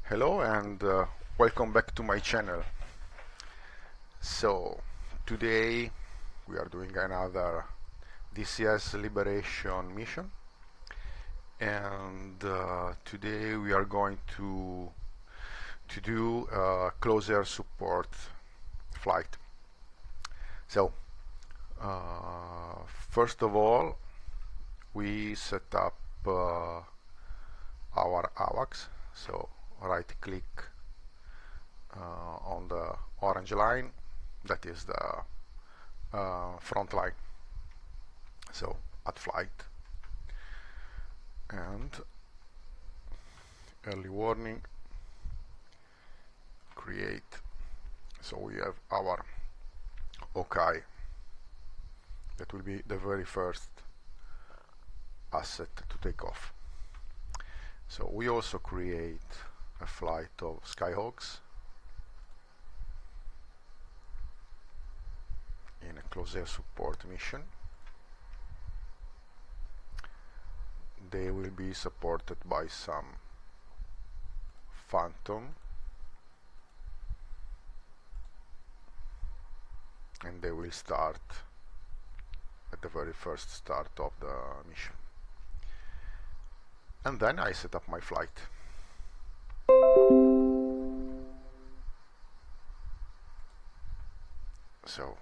Hello and welcome back to my channel. So today we are doing another DCS LIberation mission, and today we are going to do a closer support flight. So first of all, we set up our AWACS. So right click on the orange line, that is the front line. So add flight, and early warning, create. So we have our OK. That will be the very first asset to take off. So we also create a flight of Skyhawks in a closer support mission. They will be supported by some Phantom, and they will start at the very first start of the mission. And then I set up my flight. So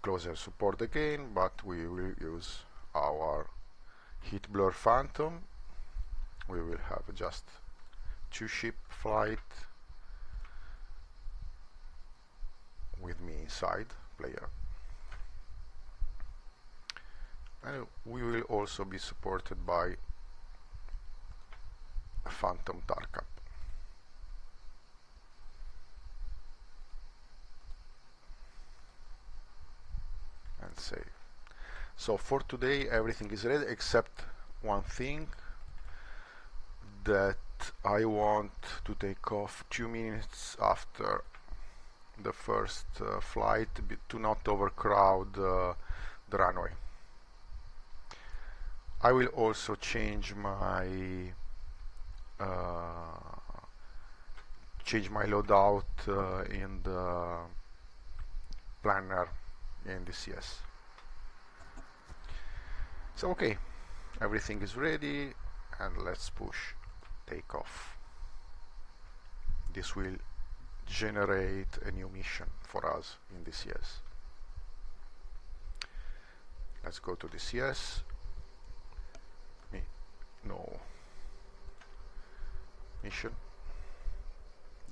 closer support again, but we will use our heat blur Phantom. We will have just 2-ship flight with me inside player, and we will also be supported by a Phantom Tarkap. And save. So for today everything is ready except one thing, that I want to take off 2 minutes after the first flight to not overcrowd the runway. I will also change my loadout in the planner in DCS. So okay, everything is ready, and let's push takeoff. This will generate a new mission for us in DCS. Let's go to DCS. No. Mission.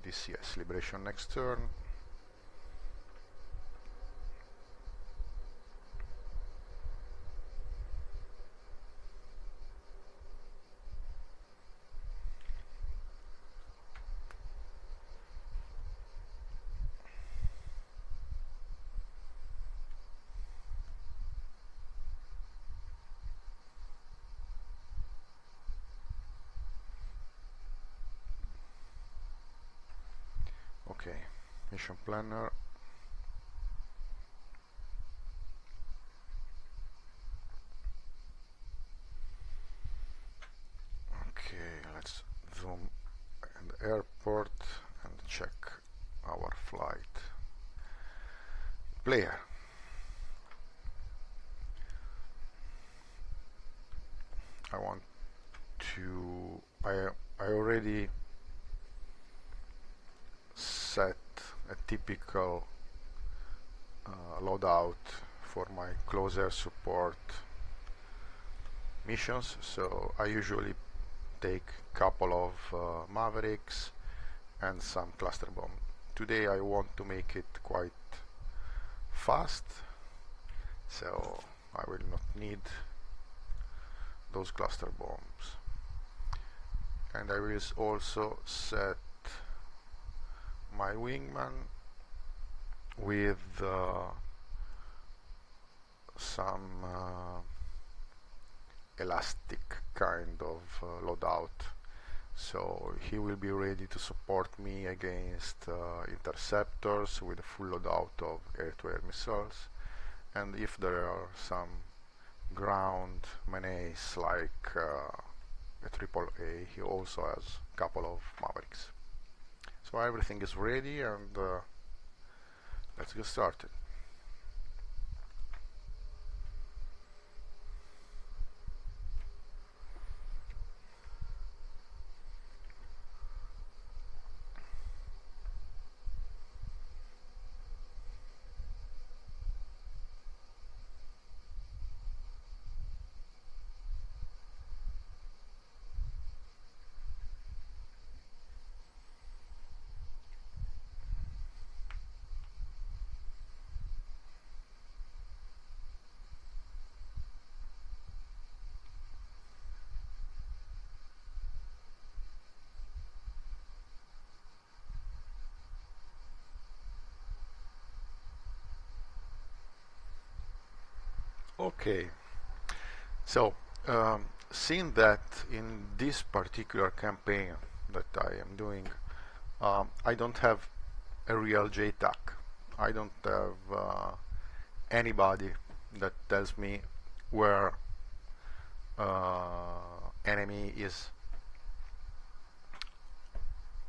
DCS LIberation next turn. Okay, mission planner. Okay, let's zoom in the airport and check our flight. Player. I want to, I already set a typical loadout for my closer support missions. So I usually take a couple of Mavericks and some cluster bomb. Today I want to make it quite fast, so I will not need those cluster bombs. And I will also set my wingman with some elastic kind of loadout, so he will be ready to support me against interceptors with a full loadout of air-to-air missiles, and if there are some ground menace like a triple A. He also has a couple of Mavericks. So everything is ready, and let's get started. Okay, so seeing that in this particular campaign that I am doing, I don't have a real JTAG. I don't have anybody that tells me where enemy is.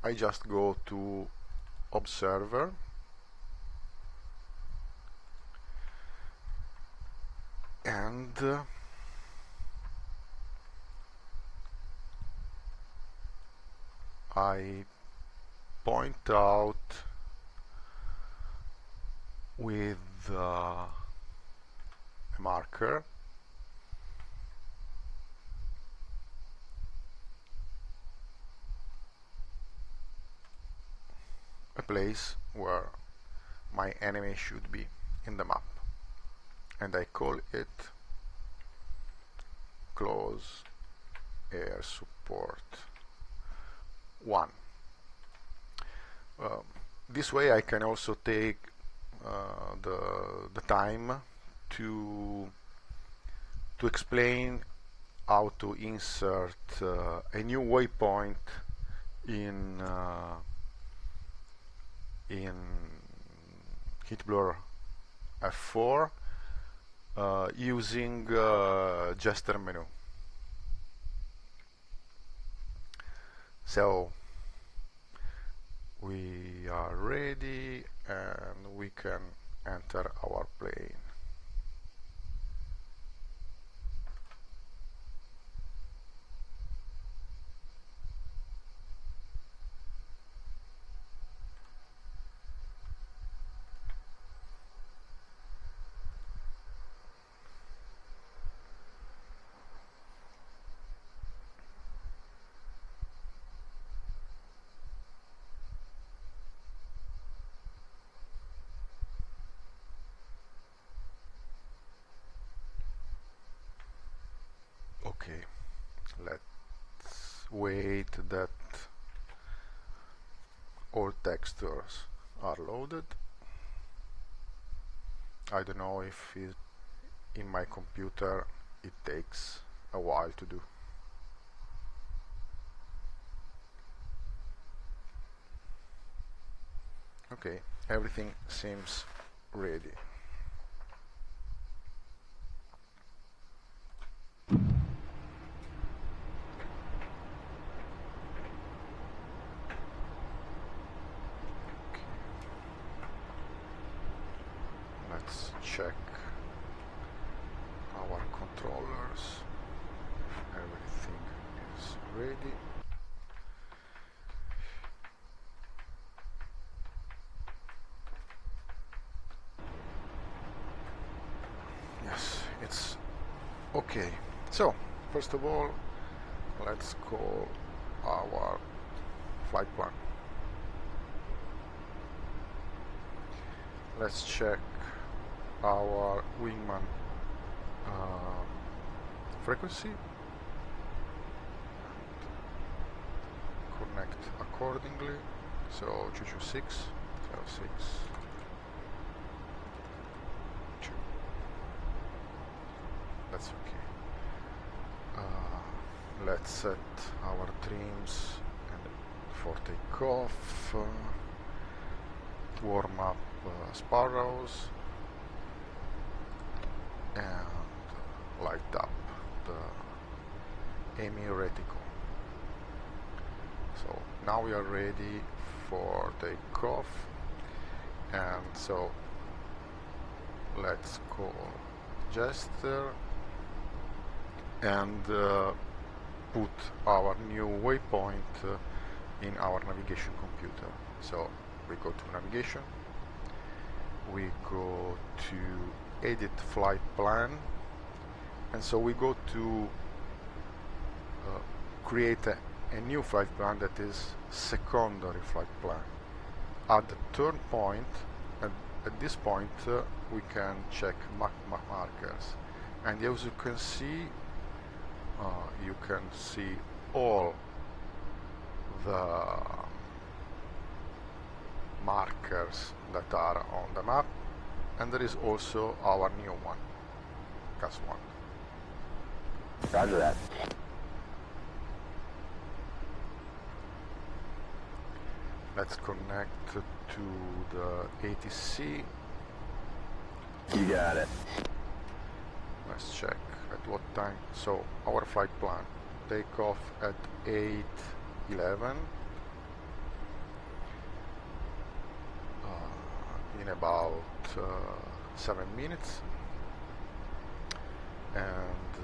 I just go to observer, and I point out with a marker a place where my enemy should be in the map, and I call it close air support 1. This way I can also take the time to explain how to insert a new waypoint in HitBlur F4 using gesture menu. So we are ready, and we can enter our plane. Okay, let's wait that all textures are loaded. I don't know if in my computer it takes a while to do. Okay, everything seems ready. Let's check our controllers. Everything is ready. Yes, it's okay. So, first of all, let's call our flight plan. Let's check our wingman frequency and connect accordingly. So 226, 06, 2. That's okay. Let's set our trims and for takeoff. Warm up sparrows and light up the EMI reticle. So now we are ready for takeoff, and so let's call gesture and put our new waypoint in our navigation computer. So we go to navigation, we go to edit flight plan, and so we go to create a new flight plan that is secondary flight plan. At the turn point, at this point we can check map markers, and as you can see all the markers that are on the map, and there is also our new one, CAS 1. Roger that. Let's connect to the ATC. You got it. Let's check at what time. So our flight plan, takeoff at 8:11, in about 7 minutes, and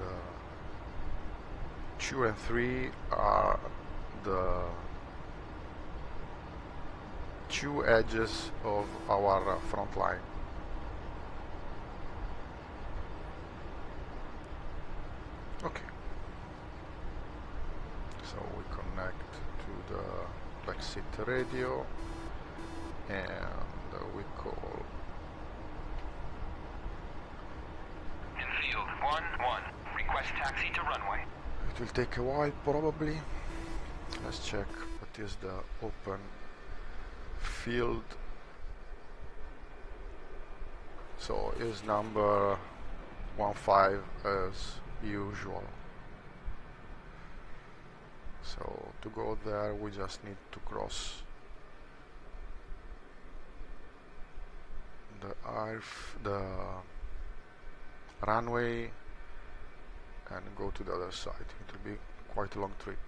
2 and 3 are the two edges of our front line. Okay, so we connect to the exit radio, and we call Infield 1-1, request taxi to runway. It will take a while probably. Let's check what is the open field. So is number 15 as usual. So to go there we just need to cross the runway and go to the other side. It will be quite a long trip.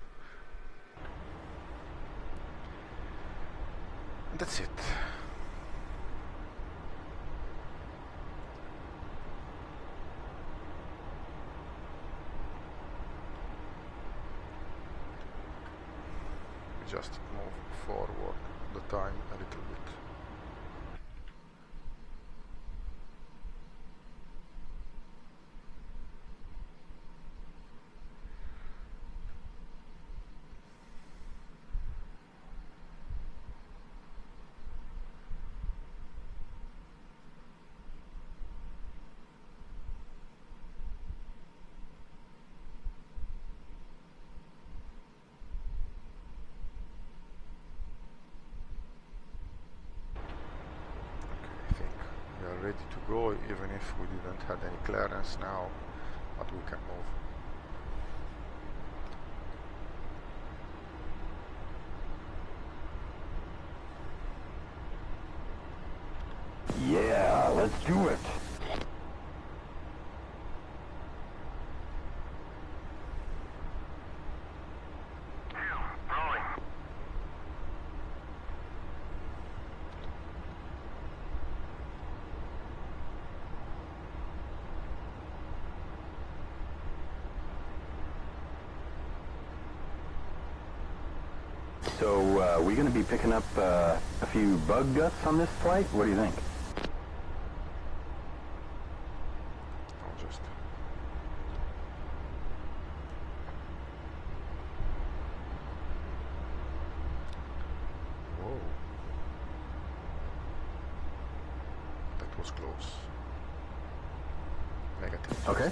And that's it. We just move forward the time a little bit. Ready to go, even if we didn't have any clearance now, but we can move. Yeah, let's do it. So, we going to be picking up a few bug guts on this flight? What do you think? I'll just... Whoa. That was close. Negative. Okay.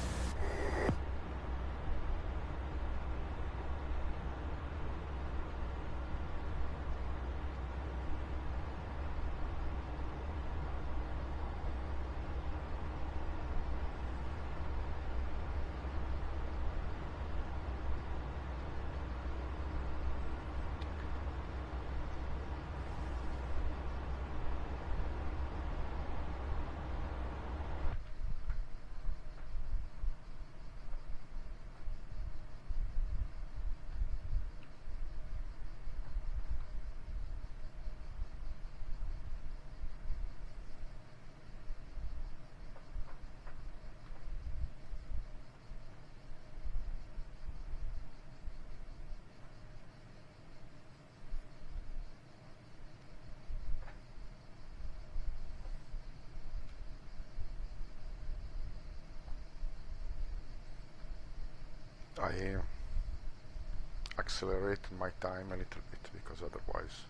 I accelerate my time a little bit, because otherwise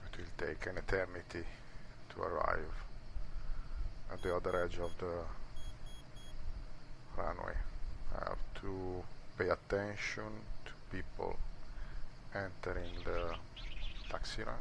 it will take an eternity to arrive at the other edge of the runway. I have to pay attention to people entering the taxi run.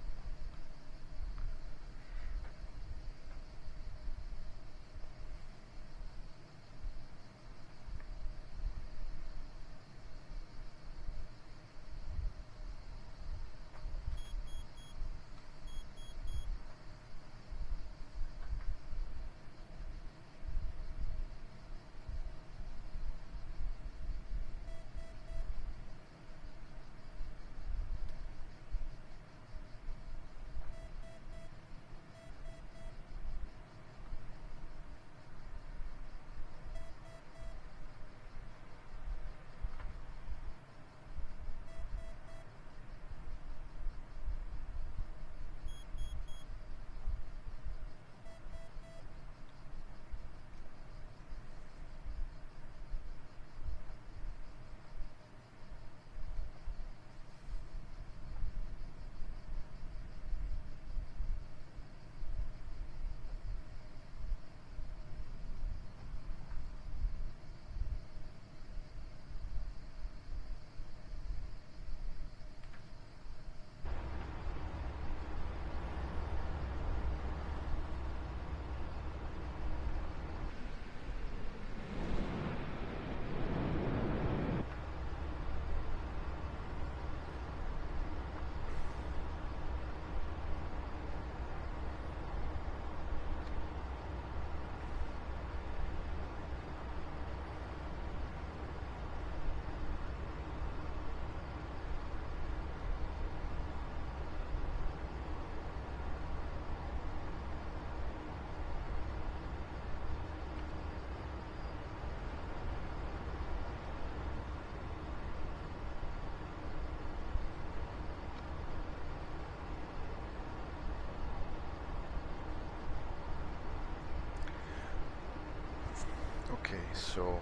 Okay, so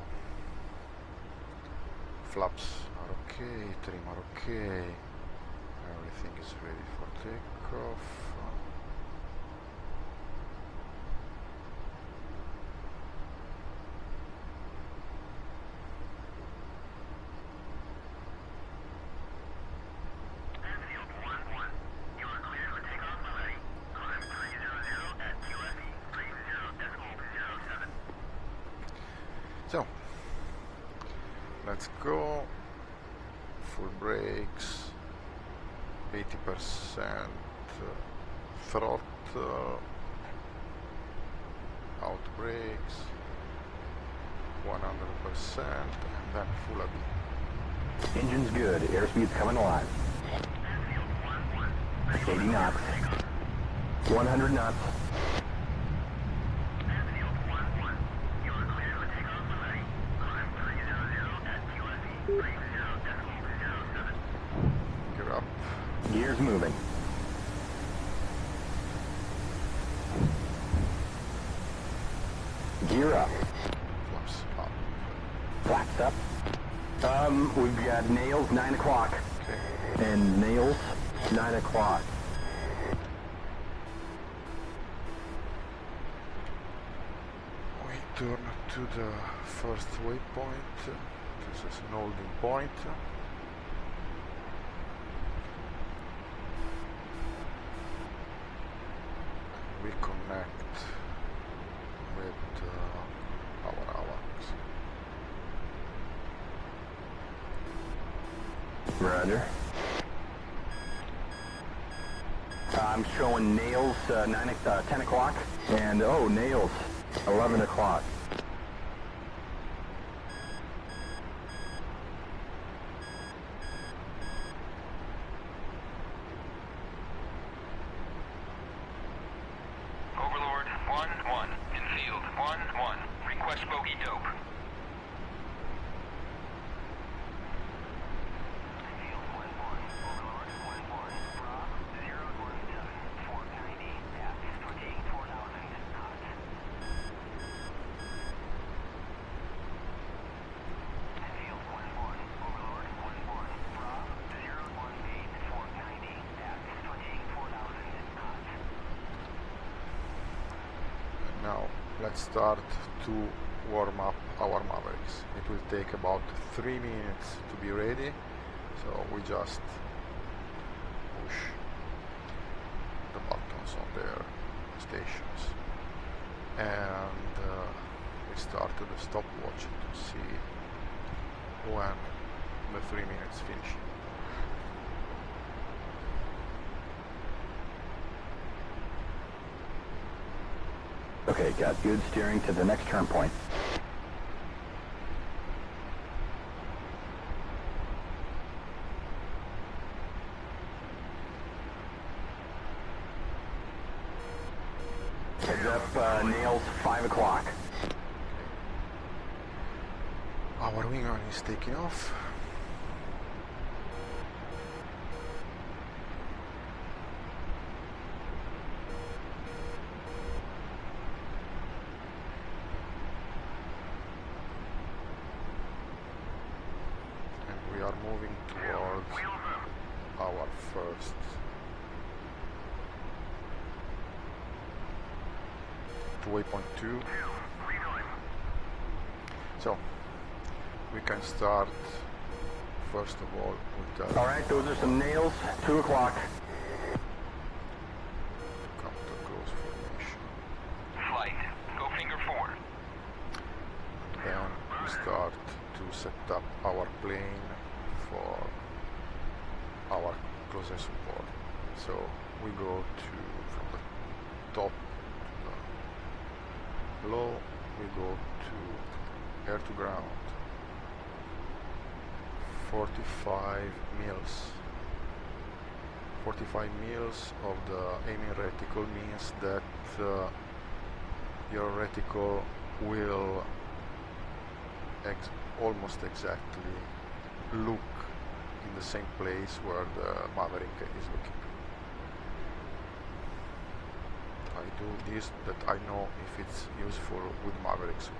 flaps are okay, trim are okay, everything is ready for takeoff. So, let's go. Full brakes, 80% throttle, out brakes, 100%, and then full AB. Engine's good. Airspeed's coming alive. 80 knots. 100 knots. Gear up. Gears moving. Gear up. Flaps up. Flaps up. We've got nails 9 o'clock. Okay. And nails 9 o'clock. We turn to the first waypoint. This is an holding point. We connect with our AWACS. Roger. I'm showing nails 10 o'clock. And, oh, nails 11 o'clock. Overlord 1-1. In field 1-1. Request bogey dope. Field 1-1. Overlord 1-1. Rob 017. 490. Depth 24,000 knots. let's start to warm up our Mavericks. It will take about 3 minutes to be ready, so we just push the buttons on their stations, and we started the stopwatch to see when the 3 minutes finish. Okay, got good steering to the next turn point. Heads up, nails 5 o'clock. Our wing is taking off. And we are moving towards our first waypoint 2. So we can start first of all with the Alright, those are some nails, 2 o'clock. come to close formation. Flight. Go finger 4. Then we start to set up our plane for our closer support. So we go to from the top to the low, we go to air to ground 45 mils. 45 mils of the aiming reticle means that your reticle will almost exactly look in the same place where the Maverick is looking. I do this that I know if it's useful with Mavericks,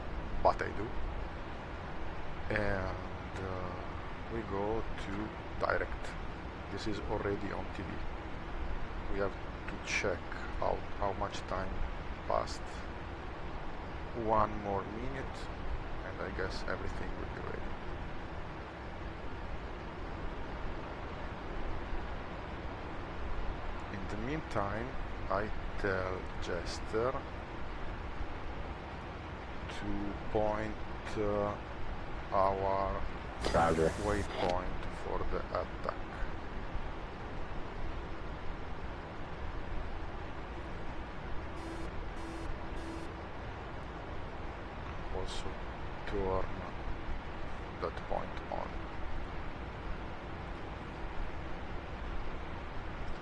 but I do. And we go to direct. This is already on TV. We have to check out how much time passed. 1 more minute, and I guess everything will be ready. In the meantime, I tell Jester to point our Roger. waypoint for the attack. Also turn that point on.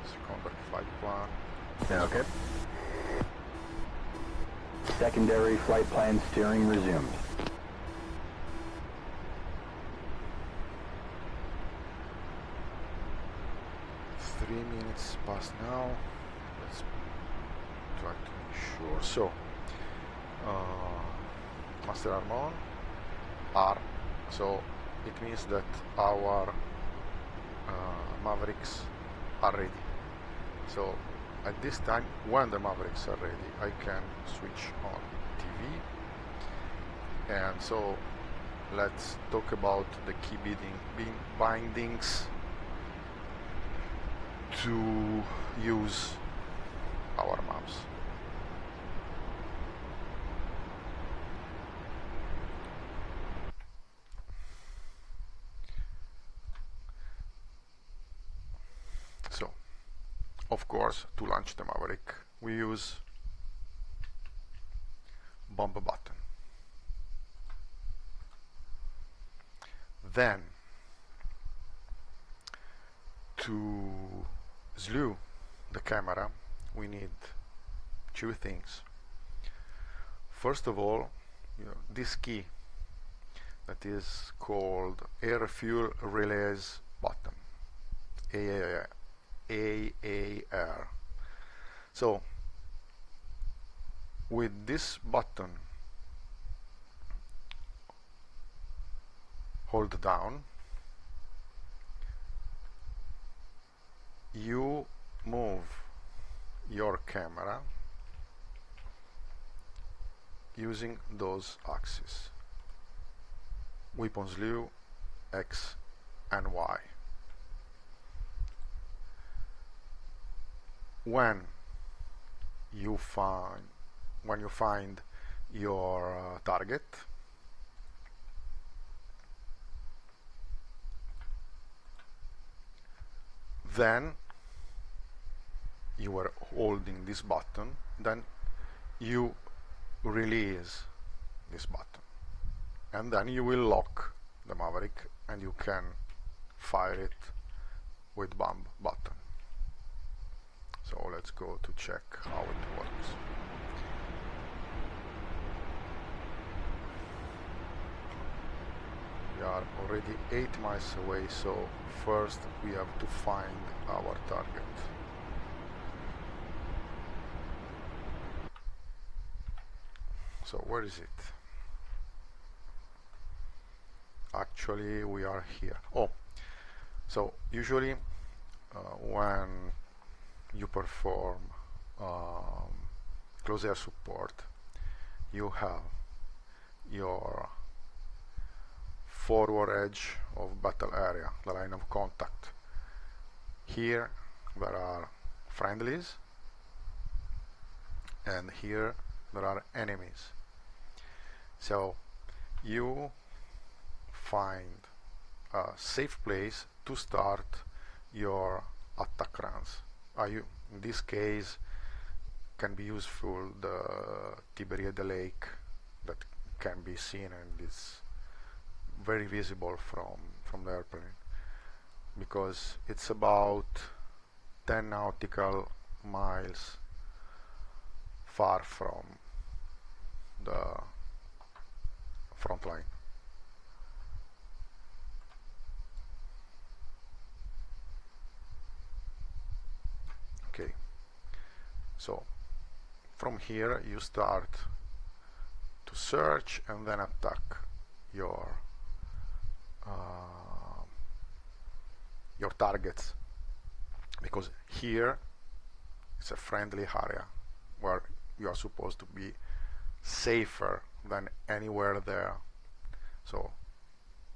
Secondary flight plan. Yeah, okay. Secondary flight plan steering resumed. Three minutes past now. Let's try to make sure. So, master arm on. R. So it means that our Mavericks are ready. So at this time, when the Mavericks are ready, I can switch on TV. And so let's talk about the key bindings to use our maps. So, of course, to launch the Maverick, we use bomb button. Then, to slew the camera, we need 2 things. First of all, this key that is called air fuel release button, AAR. So with this button hold down, you move your camera using those axes: weapon slew, X and Y. When you find your target, then you are holding this button, then you release this button, and then you will lock the Maverick and you can fire it with bomb button. So let's go to check how it works. We are already 8 miles away, so first we have to find our target. So where is it? Actually we are here. Oh, so usually when you perform close air support, you have your forward edge of battle area, the line of contact. Here there are friendlies, and here there are enemies. So you find a safe place to start your attack runs. In this case can be useful the Tiberiade Lake that can be seen and is very visible from the airplane, because it's about 10 nautical miles far from the front line. Okay, so from here you start to search and then attack your targets, because here it's a friendly area where you are supposed to be safer than anywhere there. So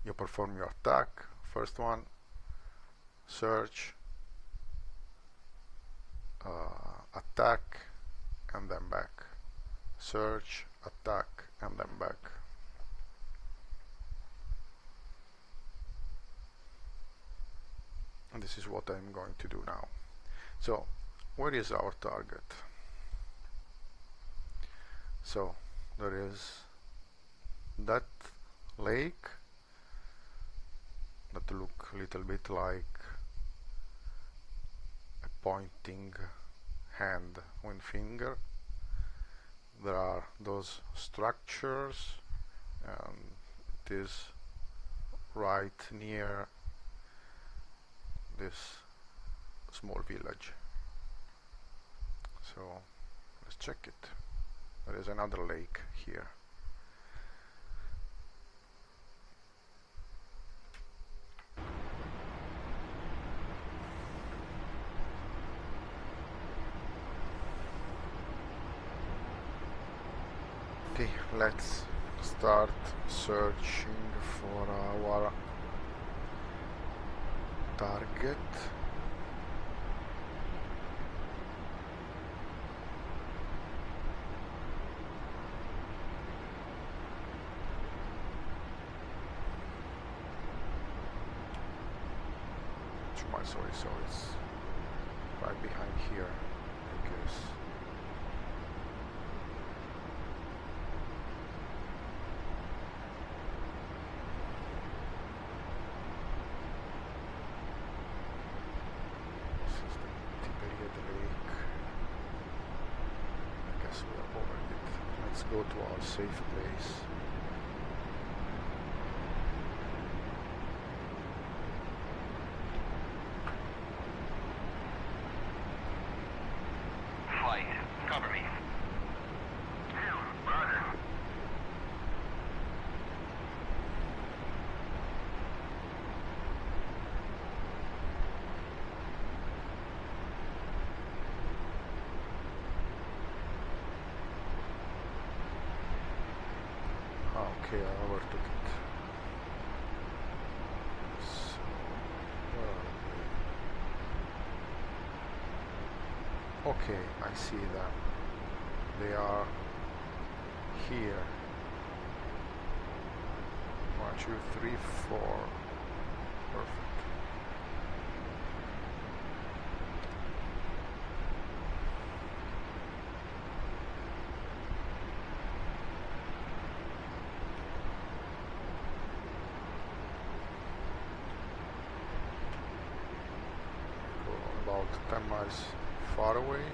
you perform your attack, first one, search, attack, and then back, search, attack, and then back. And this is what I'm going to do now. So where is our target? So there is that lake that look a little bit like a pointing hand with finger. There are those structures, and it is right near this small village. So let's check it. There is another lake here. Okay, let's start searching for our target. Sorry, so it's right behind here, I guess. This is the Tiberiade Lake. I guess we are over it. Let's go to our safe place. Cover me. Okay, I overtook it. So, where are they? Okay, I see them. They are here. 1, 2, 3, 4. Perfect. Go about 10 miles far away.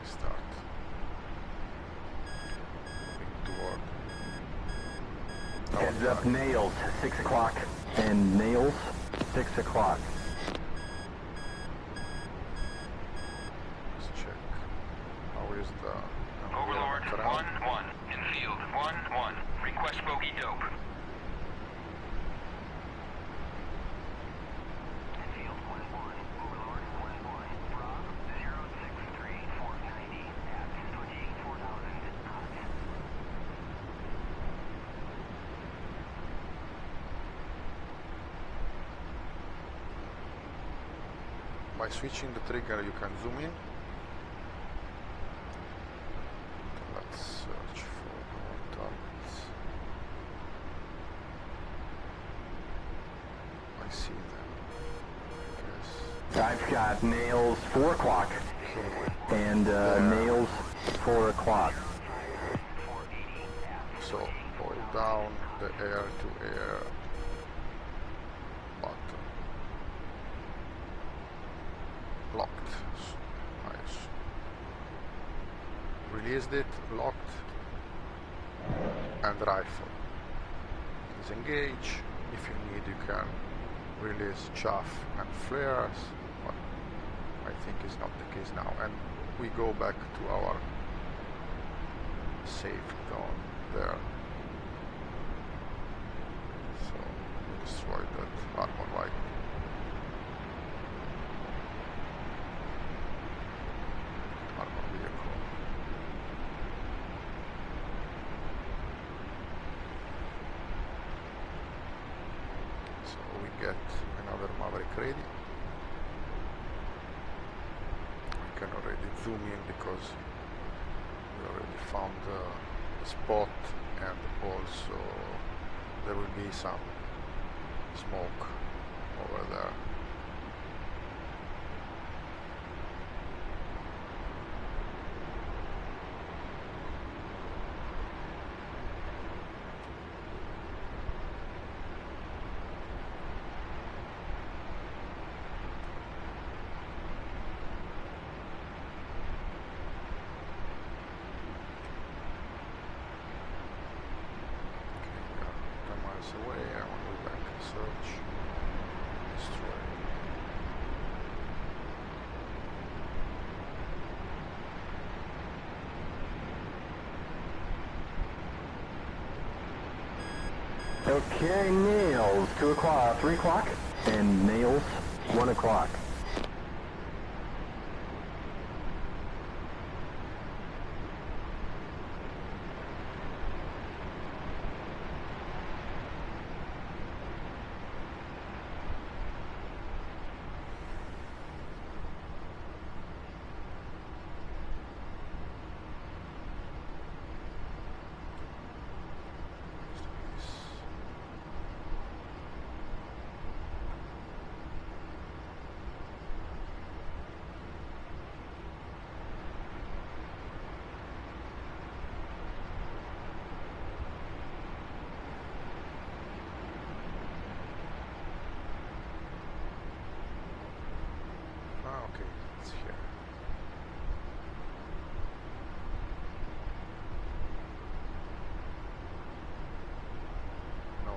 Start moving toward Heads up, nails, 6 o'clock. And nails, 6 o'clock. Let's check. How is the Overlord around? 1-1 in field 1-1. Request bogey dope. Field 1-1. Overlord 1-1. Rob 063490 at 24,000 knots. By switching the trigger you can zoom in. Let's search for our targets. I see them. Yes. I've got nails, 4 o'clock. And nails, 4 o'clock. So hold down the air-to-air button. Locked. Nice. Released it, locked, and rifle. Disengage. If you need, you can release chaff and flares, but I think is not the case now. And we go back to our safe zone there. So destroy that armor light. Armor vehicle. So we get another Maverick ready. I can already zoom in because we already found the spot, and also there will be some smoke over there. Away, I want to go back and search, destroy. Okay, nails, 2 o'clock, 3 o'clock. And nails, 1 o'clock.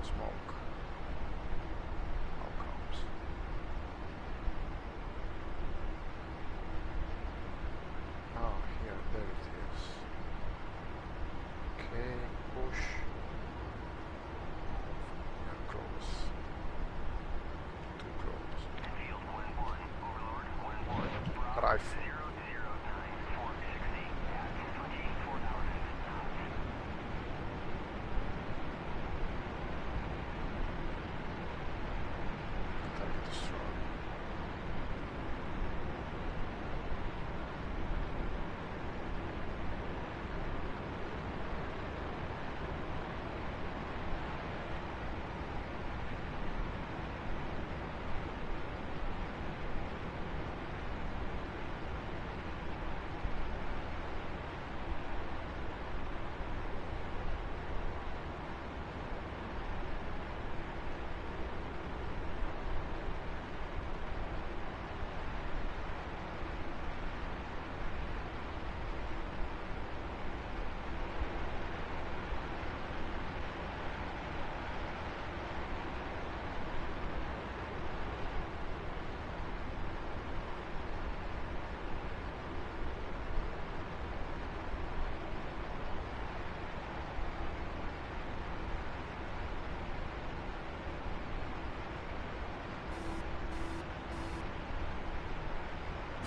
no smoke. How comes? Oh, here, there it is. Okay, push. And close. Too close. Field 1-1, Overlord 1-1, Bravo Rifle. 0-0 times 460 at 24,000 knots. Target destroyed.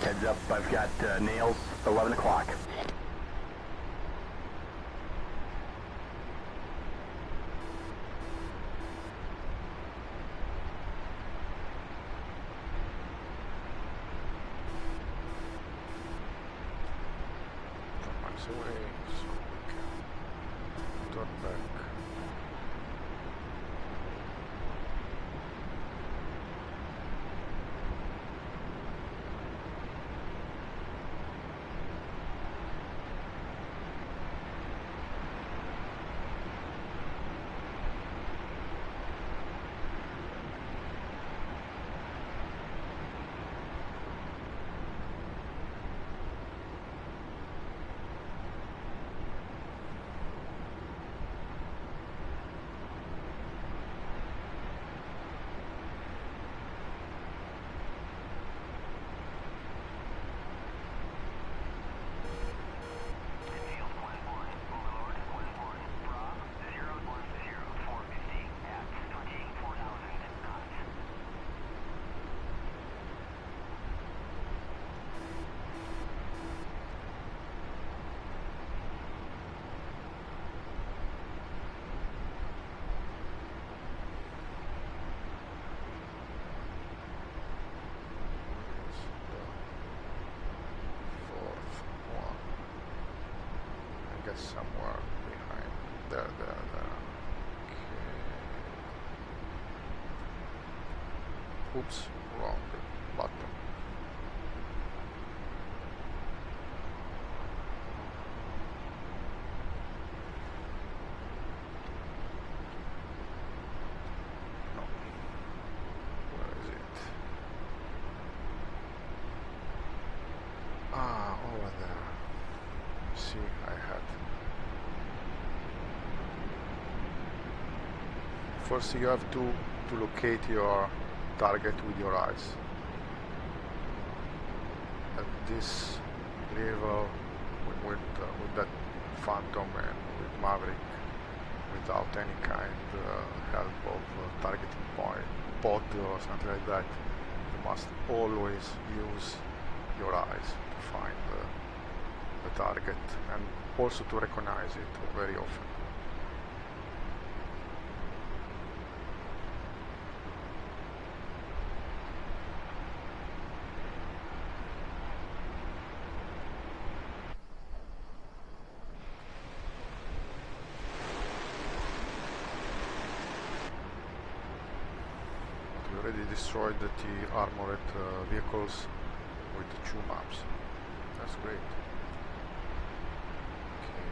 Heads up, I've got nails, 11 o'clock. Miles away, so we can turn back. Field 1-1, Overlord 1-1, Bravo 0-10, 450 at 24,000 knots. Fourth one. I guess somewhere behind. There. Okay. Oops, wrong button. No. Where is it? Ah, over there. See, I had. First, you have to locate your target with your eyes. At this level, with that Phantom and with Maverick, without any kind help of targeting point, pod or something like that, you must always use your eyes to find the target and also to recognize it very often. We already destroyed the armored vehicles with the 2 maps. That's great. Okay.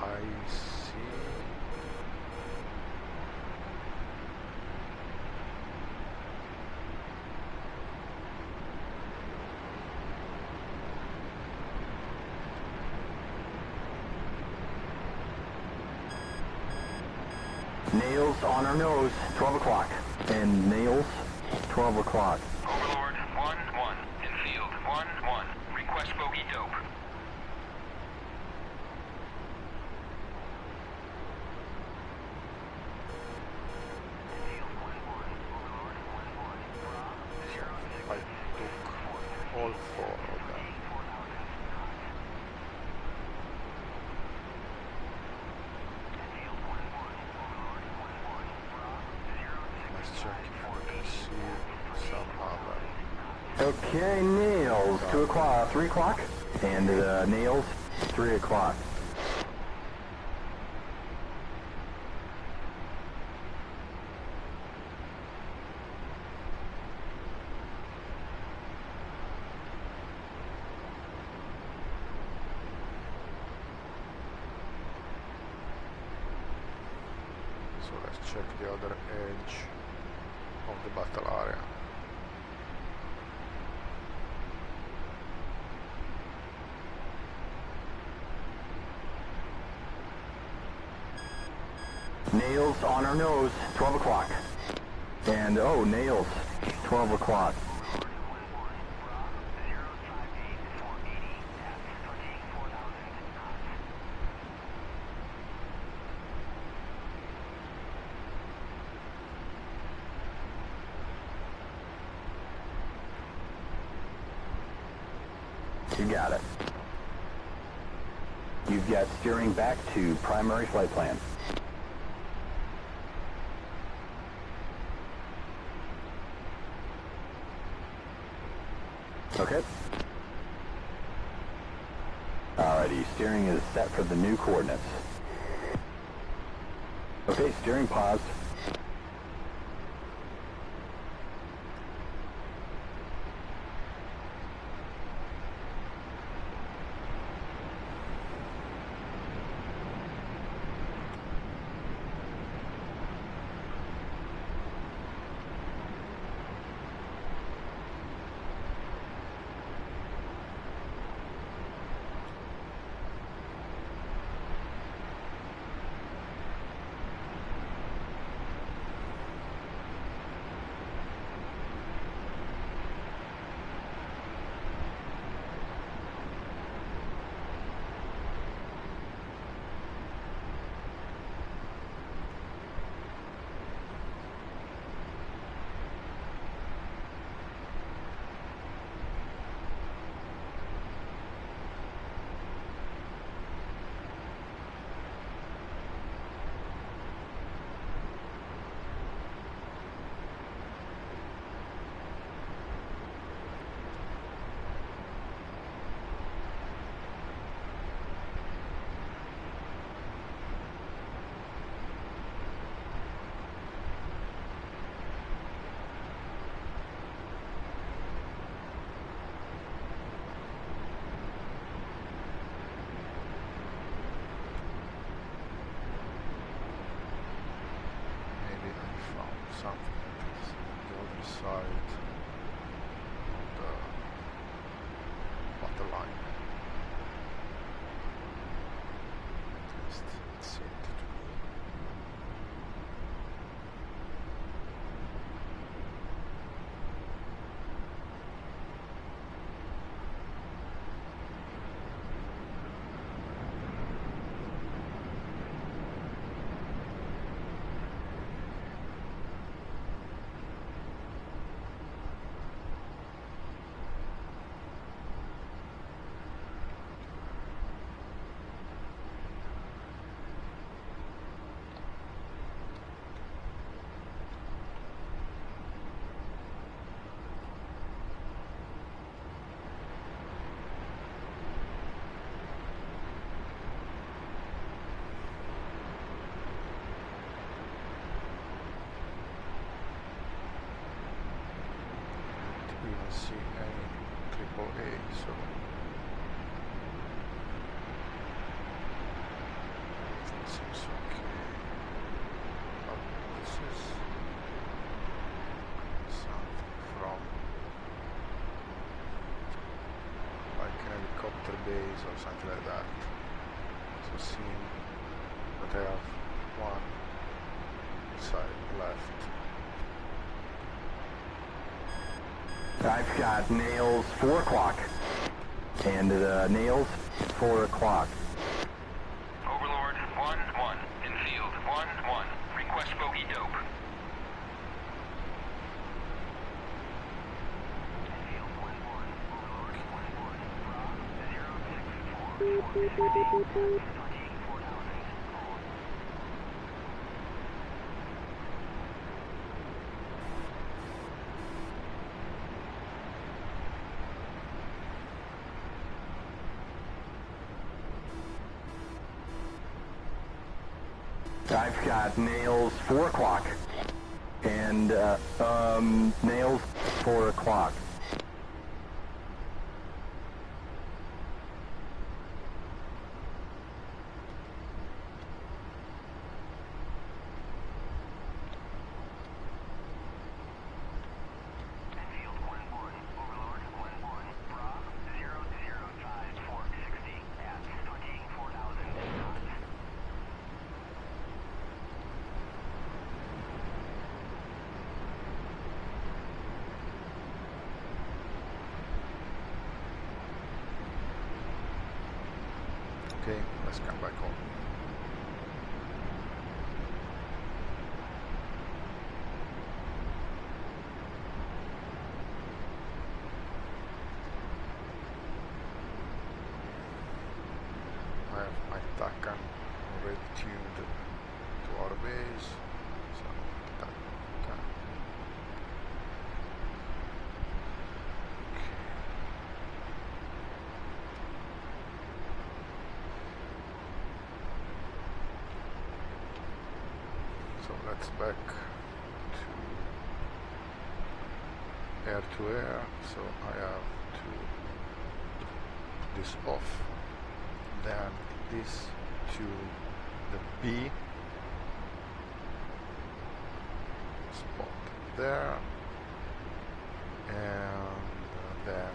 I see Nails on our nose, 12 o'clock. And nails, 12 o'clock. Overlord 1-1 in field 1-1. Request bogey dope. I took all four of them. Let's check if we can see some other. Okay, nails, 2 o'clock, 3 o'clock. And nails, 3 o'clock. So let's check the other edge of the battle area. Nails on our nose, 12 o'clock. And, oh, nails, 12 o'clock. You got it. You've got steering back to primary flight plan. Okay. Alrighty, steering is set for the new coordinates. Okay, steering paused. Something that is on the other side of the battle line. At least it seemed to be. Even see any triple A, so seems okay. But this is something from like an helicopter base or something like that. So seeing that I have one side left. I've got nails 4 o'clock. And nails 4 o'clock. Overlord 1-1 in field 1-1. Request bogey dope. Field 1-1. Overlord 1-1. 064. I've got nails 4 o'clock. And nails 4 o'clock. Okay, let's come back home. I have my TACAN already tuned to our base. So TACAN. So let's back to air. So I have to this off, then this to the B spot there, and then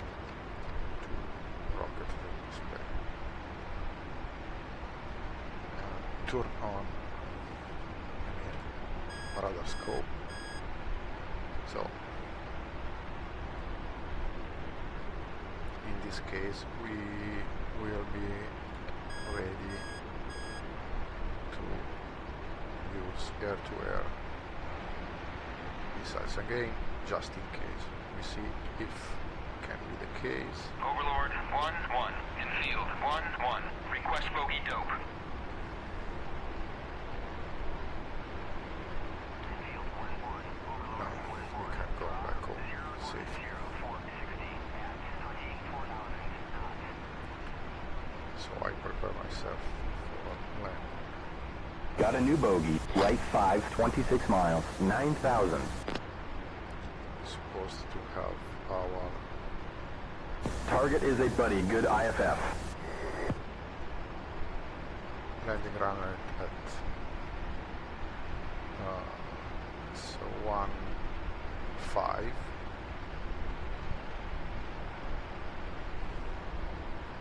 to rocket the display and turn on radar scope. So in this case we will be ready to use air-to-air missiles again, just in case. We see if can be the case. Overlord 1-1 in field 1-1. Request bogey dope. So I prepare myself for land. Got a new bogey. Right 5, 26 miles, 9,000. Supposed to have our Target is a buddy. Good IFF. landing runner at so 1-5.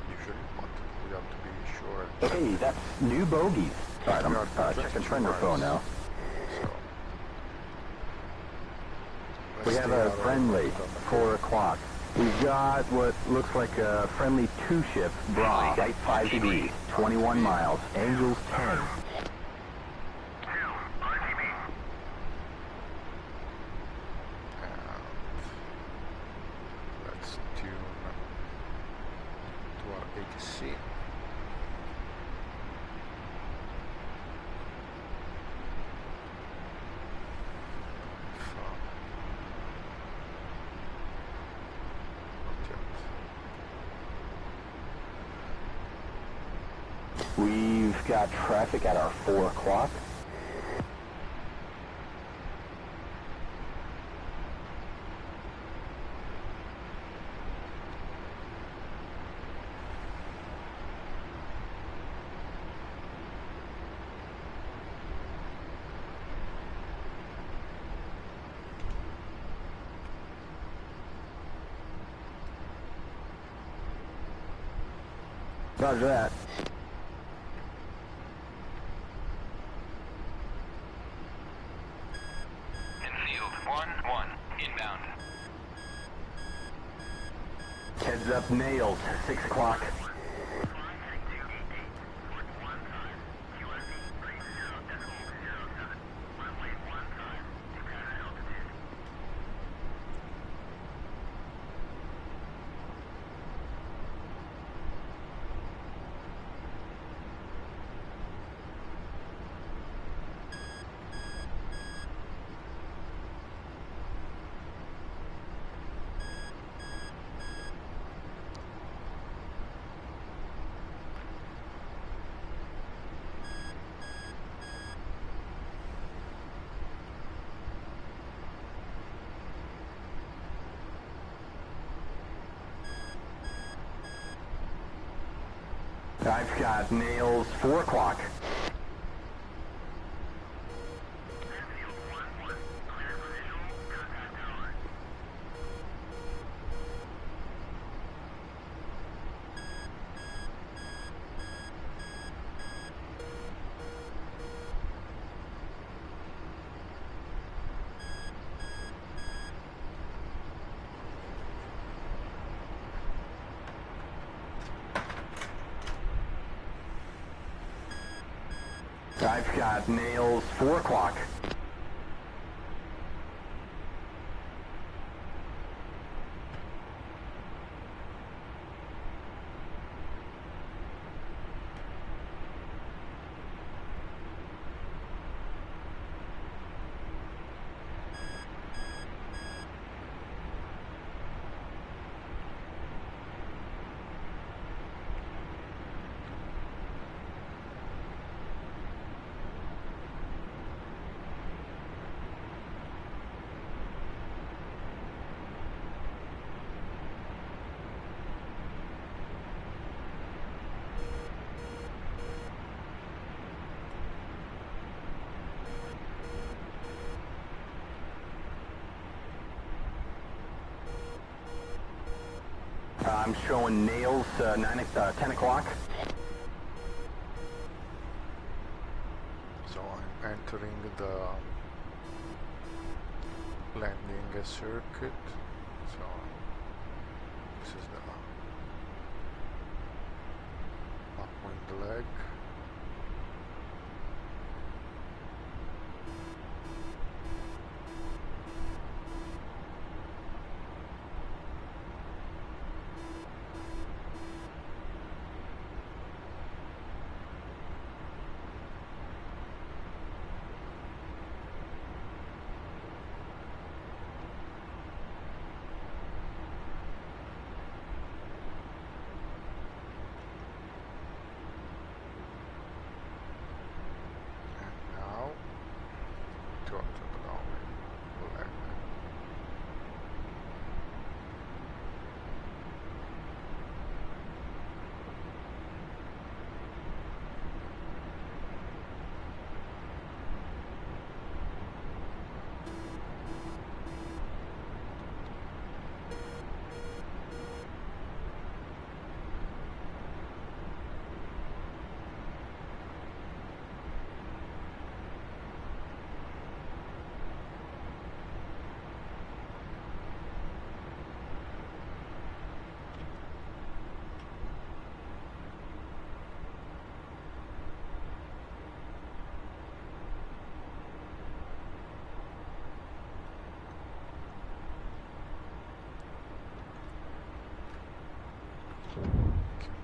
Usually, but we have to be sure. Okay, that's new bogeys. Alright, I'm checking trender phone now. So We have a friendly, 4 o'clock. We've got what looks like a friendly 2-ship, Bra, right 5 degrees, 21 miles, Angels 10. let's tune to our ATC. We've got traffic at our 4 o'clock. Roger that. Infield 1-1, inbound. Heads up, nails. 6 o'clock. I've got nails. 4 o'clock. I've got nails. 4 o'clock. I'm showing nails. 10 o'clock. So I'm entering the landing circuit. So this is the upwind leg.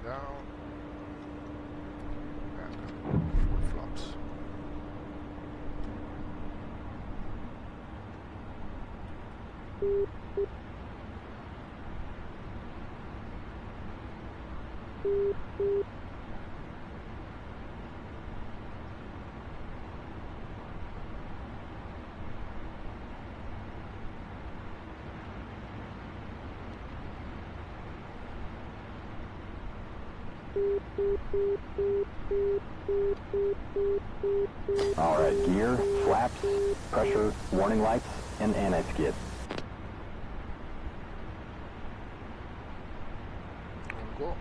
Down and full flaps. All right, gear, flaps, pressure, warning lights, and anti-skid. Go.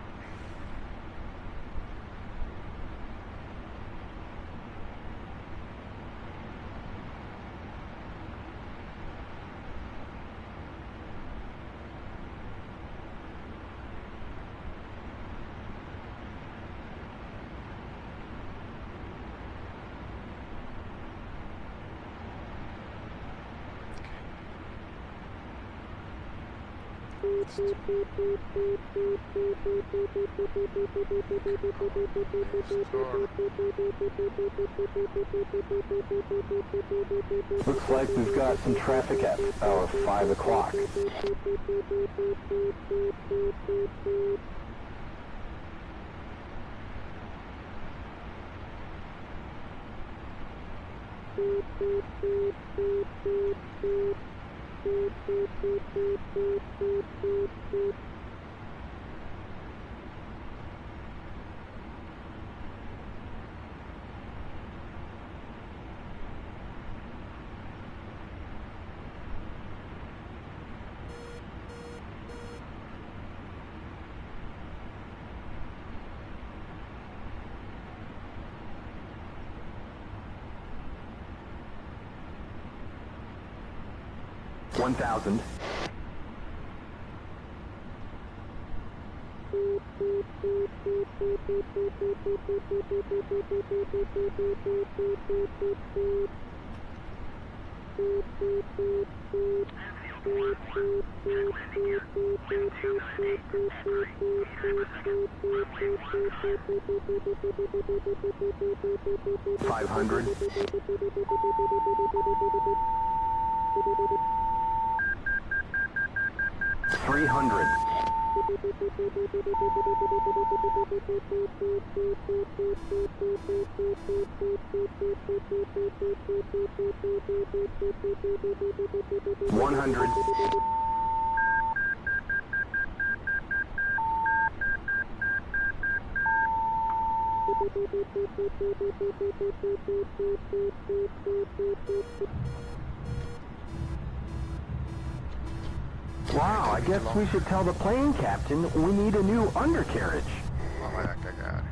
Looks like we've got some traffic at 5 o'clock. $1,000. $500. $300. $100. Wow, I guess we should tell the plane captain we need a new undercarriage. Ma vai a cagare.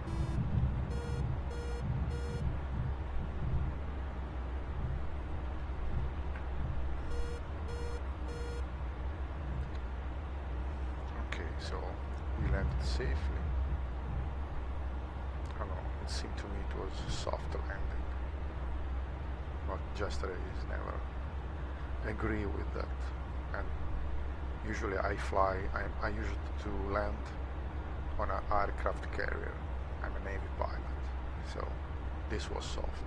Okay, so we landed safely. I don't know, it seemed to me it was a soft landing. But just rays never agree with that. And usually I used to land on an aircraft carrier. I'm a Navy pilot, so this was soft.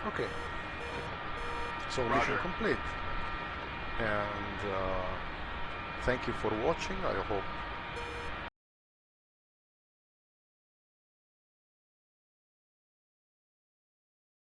Okay, so mission complete, and thank you for watching. I hope